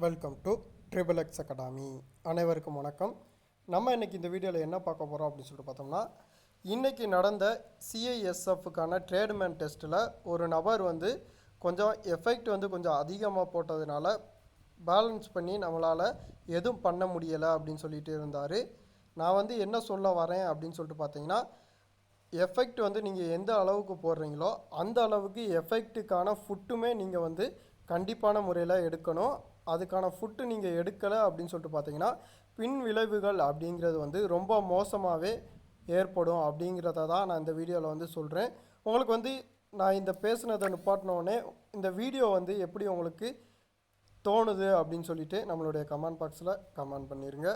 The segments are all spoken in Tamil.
Welcome to triple X academy. அனைவருக்கும் வணக்கம். நம்ம இன்றைக்கி இந்த வீடியோவில் என்ன பார்க்க போகிறோம் அப்படின்னு சொல்லிட்டு பார்த்தோம்னா, இன்றைக்கி நடந்த சிஐஎஸ்எஃப்க்கான ட்ரேட்மேன் டெஸ்ட்டில் ஒரு நபர் கொஞ்சம் எஃபெக்ட் கொஞ்சம் அதிகமாக போட்டதுனால பேலன்ஸ் பண்ணி நம்மளால் எதுவும் பண்ண முடியலை அப்படின்னு சொல்லிட்டு இருந்தார். நான் என்ன சொல்ல வரேன் அப்படின்னு சொல்லிட்டு பார்த்தீங்கன்னா, எஃபெக்ட் நீங்கள் எந்த அளவுக்கு போடுறீங்களோ அந்த அளவுக்கு எஃபெக்ட்டுக்கான ஃபுட்டுமே நீங்கள் கண்டிப்பான முறையில் எடுக்கணும். அதுக்கான ஃபுட்டு நீங்கள் எடுக்கலை அப்படின்னு சொல்லிட்டு பார்த்தீங்கன்னா பின் விளைவுகள் அப்படிங்கிறது ரொம்ப மோசமாகவே ஏற்படும் அப்படிங்கிறத தான் நான் இந்த வீடியோவில் சொல்கிறேன். உங்களுக்கு நான் இந்த பேசுனதை நிப்பாட்டினோடனே இந்த வீடியோ எப்படி உங்களுக்கு தோணுது அப்படின்னு சொல்லிட்டு நம்மளுடைய கமெண்ட் பாக்ஸில் கமெண்ட் பண்ணிடுங்க.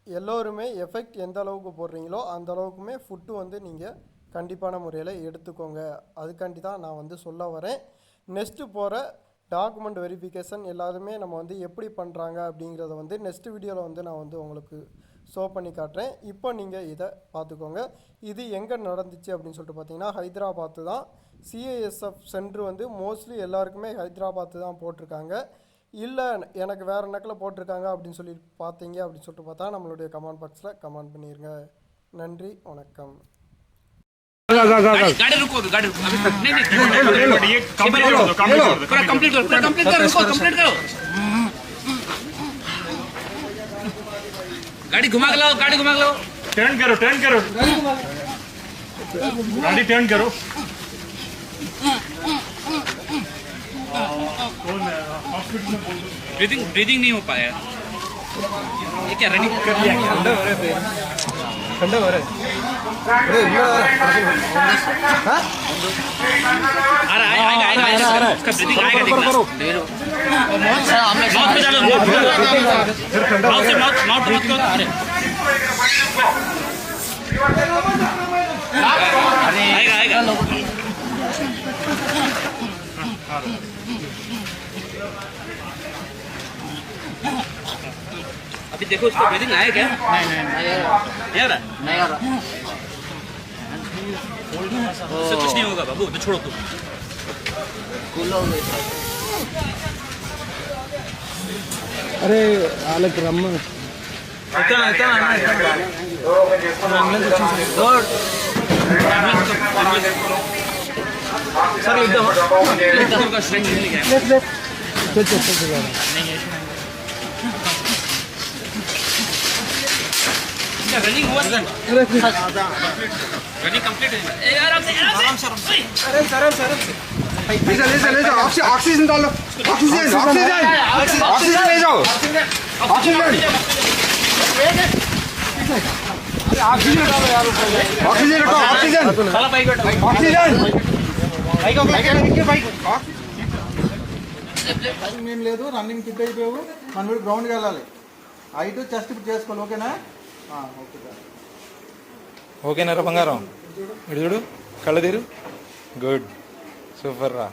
எல்லோருமே எஃபெக்ட் எந்த அளவுக்கு போடுறீங்களோ அந்த அளவுக்குமே ஃபுட்டு நீங்கள் கண்டிப்பான முறையில் எடுத்துக்கோங்க. அதுக்காண்டி தான் நான் சொல்ல வரேன். நெக்ஸ்ட்டு போகிற டாக்குமெண்ட் வெரிஃபிகேஷன் எல்லாருமே நம்ம எப்படி பண்ணுறாங்க அப்படிங்கிறத நெக்ஸ்ட் வீடியோவில் நான் உங்களுக்கு ஷோ பண்ணி காட்டுறேன். இப்போ நீங்கள் இதை பார்த்துக்கோங்க. இது எங்கே நடந்துச்சு அப்படின்னு சொல்லிட்டு பார்த்தீங்கன்னா ஹைதராபாத்து தான். சிஐஎஸ்எஃப் சென்ட்ரு மோஸ்ட்லி எல்லாருக்குமே ஹைதராபாத்து தான் போட்டிருக்காங்க. இல்லை எனக்கு வேறு நக்கில் போட்டிருக்காங்க அப்படின்னு சொல்லி பார்த்தீங்க அப்படின்னு சொல்லிட்டு பார்த்தா நம்மளுடைய கமெண்ட் பாக்ஸில் கமெண்ட் பண்ணிடுங்க. நன்றி, வணக்கம். गाड़ी रुको गाड़ी रुको नहीं नहीं ये कंप्लीट करो कंप्लीट करो गाड़ी घुमा के लाओ टर्न करो गाड़ी टर्न करो ब्रीदिंग नहीं हो पाया. ये क्या रनिंग कर लिया ठंडा हो रहा है. अरे आएगा उसका ब्रीदिंग आएगा देखना. माउथ पे डालो माउथ मत करो. अरे आएगा अभी देखो उसका ब्रीदिंग आया क्या? नहीं आ रहा. उससे कुछ नहीं होगा बाबू, तो छोड़ो तुम. अरे आलक रम्मा सर एकदम का स्ट्रेंथ नहीं है. रनिंग हुआ रनिंग कंप्लीट है. आराम से अरे सर ले जाओ ऑक्सीजन डालो. ऑक्सीजन ले जाओ. ऑक्सीजन डालो यार. ऑक्सीजन रखो. ऑक्सीजन ఏం లేదు. రన్నింగ్ ఫిట్ అయిపోయావు. మనం గ్రౌండ్కి వెళ్ళాలి. హైట్ చెస్ట్ ఫిట్ చేసుకోవాలి. ఓకేనా? ఓకేనారా బంగారం? ఇటు చూడు, కళ్ళు తీరు. గుడ్, సూపర్ రా.